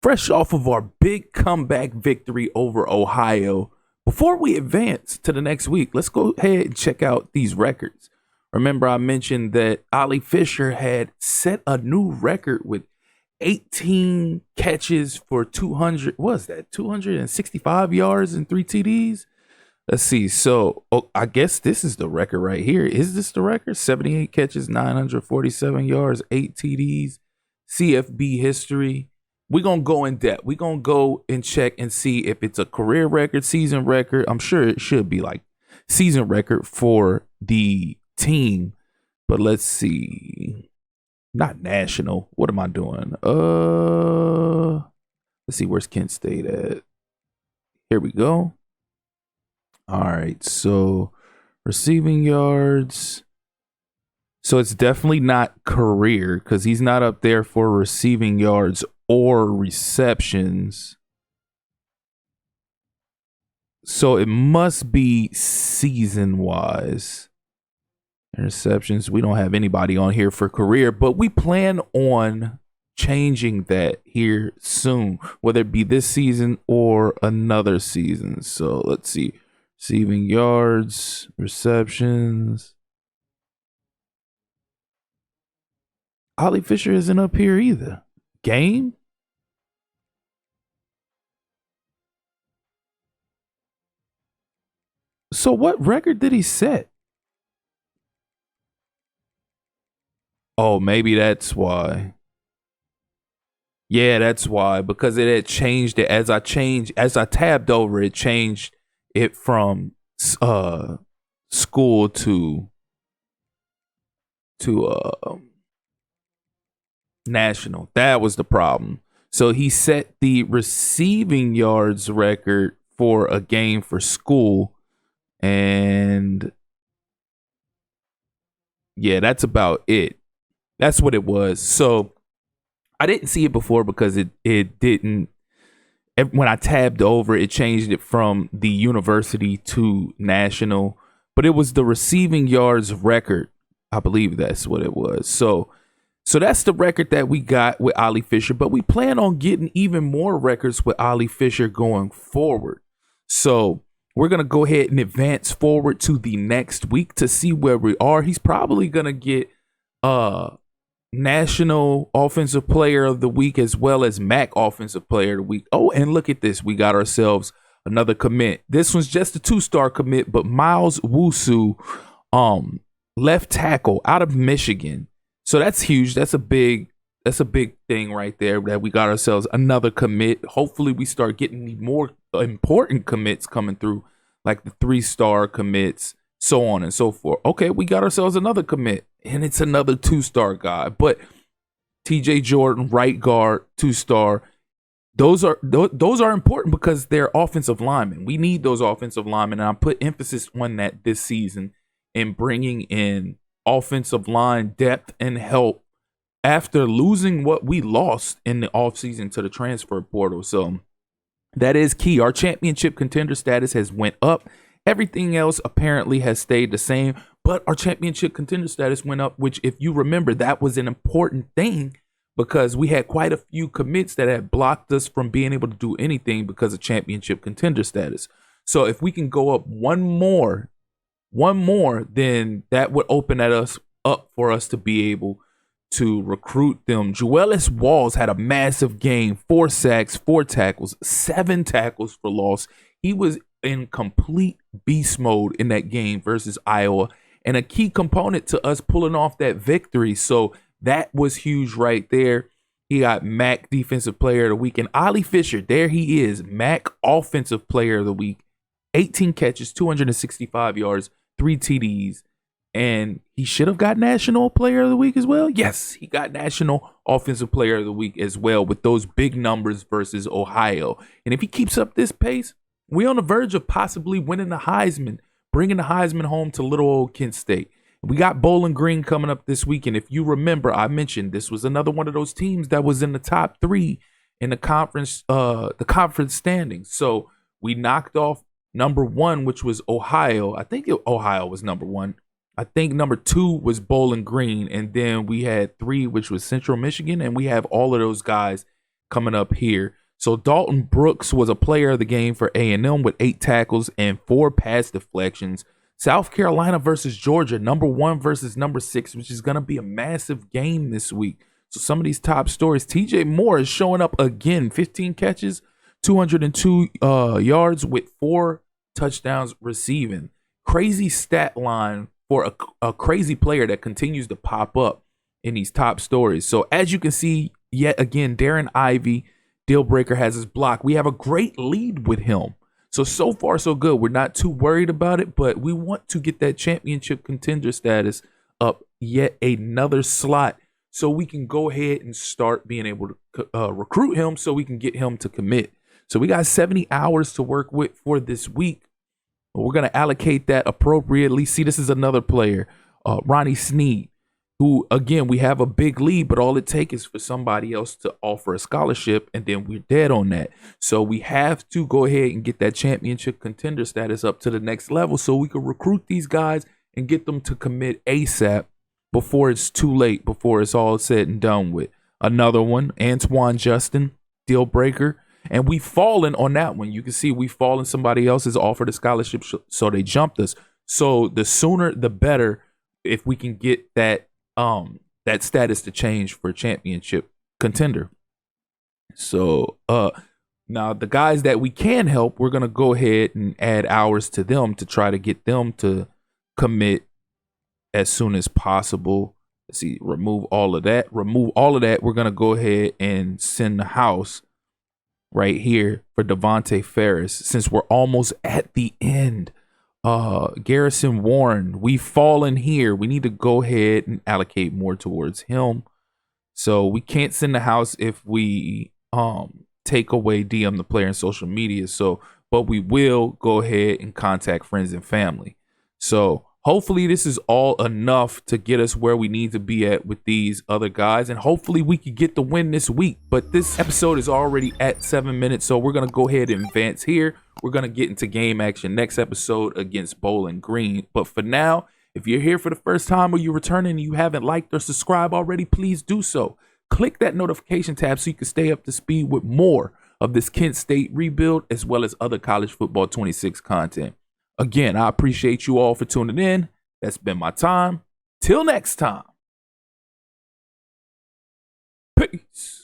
Fresh off of our big comeback victory over Ohio, before we advance to the next week, let's go ahead and check out these records. Remember, I mentioned that Ollie Fisher had set a new record with 18 catches for 200. What was that? 265 yards and 3 TDs. Let's see. So, I guess this is the record right here. Is this the record? 78 catches, 947 yards, 8 TDs, CFB history. We're going to go in depth. We're going to go and check and see if it's a career record, season record. I'm sure it should be like season record for the team. But let's see. Not national. What am I doing? Let's see. Where's Kent State at? Here we go. All right. So receiving yards. So it's definitely not career because he's not up there for receiving yards or receptions. So it must be season-wise. Interceptions, we don't have anybody on here for career, but we plan on changing that here soon, whether it be this season or another season. So let's see. Receiving yards, receptions. Ollie Fisher isn't up here either. Game? So what record did he set? Oh, maybe that's why. Yeah, that's why. Because it had changed it as I tabbed over, it changed it from school to national. That was the problem. So he set the receiving yards record for a game for school. And yeah, that's about it. That's what it was. So I didn't see it before because it didn't. When I tabbed over, it changed it from the university to national. But it was the receiving yards record. I believe that's what it was. So that's the record that we got with Ollie Fisher. But we plan on getting even more records with Ollie Fisher going forward. So we're going to go ahead and advance forward to the next week to see where we are. He's probably going to get National Offensive Player of the Week as well as MAC Offensive Player of the Week. Oh, and look at this. We got ourselves another commit. This one's just a 2-star commit, but Miles Wusu, left tackle out of Michigan. So that's huge. That's a big thing right there that we got ourselves another commit. Hopefully we start getting the more important commits coming through, like the 3-star commits, so on and so forth. Okay, we got ourselves another commit, and it's another 2-star guy. But TJ Jordan, right guard, 2-star. Those are important because they're offensive linemen. We need those offensive linemen, and I put emphasis on that this season in bringing in offensive line depth and help after losing what we lost in the offseason to the transfer portal. So that is key. Our championship contender status has went up. Everything else apparently has stayed the same, but our championship contender status went up, which, if you remember, that was an important thing because we had quite a few commits that had blocked us from being able to do anything because of championship contender status. So if we can go up one more, then that would open us up for us to be able to recruit them. Juelis Walls had a massive game, 4 sacks, 4 tackles, 7 tackles for loss. He was in complete beast mode in that game versus Iowa, and a key component to us pulling off that victory. So that was huge right there. He got MAC Defensive Player of the Week, and Ollie Fisher, there he is, MAC Offensive Player of the Week. 18 catches, 265 yards, 3 TDs. And he should have got National Player of the Week as well. Yes, he got National Offensive Player of the Week as well with those big numbers versus Ohio. And if he keeps up this pace, we're on the verge of possibly winning the Heisman, bringing the Heisman home to little old Kent State. We got Bowling Green coming up this week. And if you remember, I mentioned this was another one of those teams that was in the top 3 in the conference standings. So we knocked off number 1, which was Ohio. I think Ohio was number 1. I think number 2 was Bowling Green, and then we had 3, which was Central Michigan, and we have all of those guys coming up here. So Dalton Brooks was a player of the game for A&M with 8 tackles and 4 pass deflections. South Carolina versus Georgia, number 1 versus number 6, which is going to be a massive game this week. So some of these top stories, TJ Moore is showing up again, 15 catches, 202 yards with 4 touchdowns receiving. Crazy stat line for a crazy player that continues to pop up in these top stories. So as you can see, yet again, Darren Ivey, deal breaker, has his block. We have a great lead with him. So far, so good. We're not too worried about it, but we want to get that championship contender status up yet another slot so we can go ahead and start being able to recruit him so we can get him to commit. So we got 70 hours to work with for this week. We're going to allocate that appropriately. See, this is another player, Ronnie Sneed, who, again, we have a big lead, but all it takes is for somebody else to offer a scholarship, and then we're dead on that. So we have to go ahead and get that championship contender status up to the next level so we can recruit these guys and get them to commit ASAP before it's too late, before it's all said and done with. Another one, Antoine Justin, deal breaker. And we've fallen on that one. You can see we've fallen. Somebody else has offered a scholarship, so they jumped us. So the sooner, the better if we can get that that status to change for championship contender. So now the guys that we can help, we're going to go ahead and add hours to them to try to get them to commit as soon as possible. Let's see, remove all of that. We're going to go ahead and send the house right here for Devontae Ferris, since we're almost at the end. Garrison Warren, we've fallen here. We need to go ahead and allocate more towards him. So we can't send the house if we take away DM the player in social media. So, but we will go ahead and contact friends and family. So hopefully this is all enough to get us where we need to be at with these other guys. And hopefully we could get the win this week. But this episode is already at 7 minutes. So we're going to go ahead and advance here. We're going to get into game action next episode against Bowling Green. But for now, if you're here for the first time or you're returning and you haven't liked or subscribed already, please do so. Click that notification tab so you can stay up to speed with more of this Kent State rebuild as well as other college football 26 content. Again, I appreciate you all for tuning in. That's been my time. Till next time. Peace.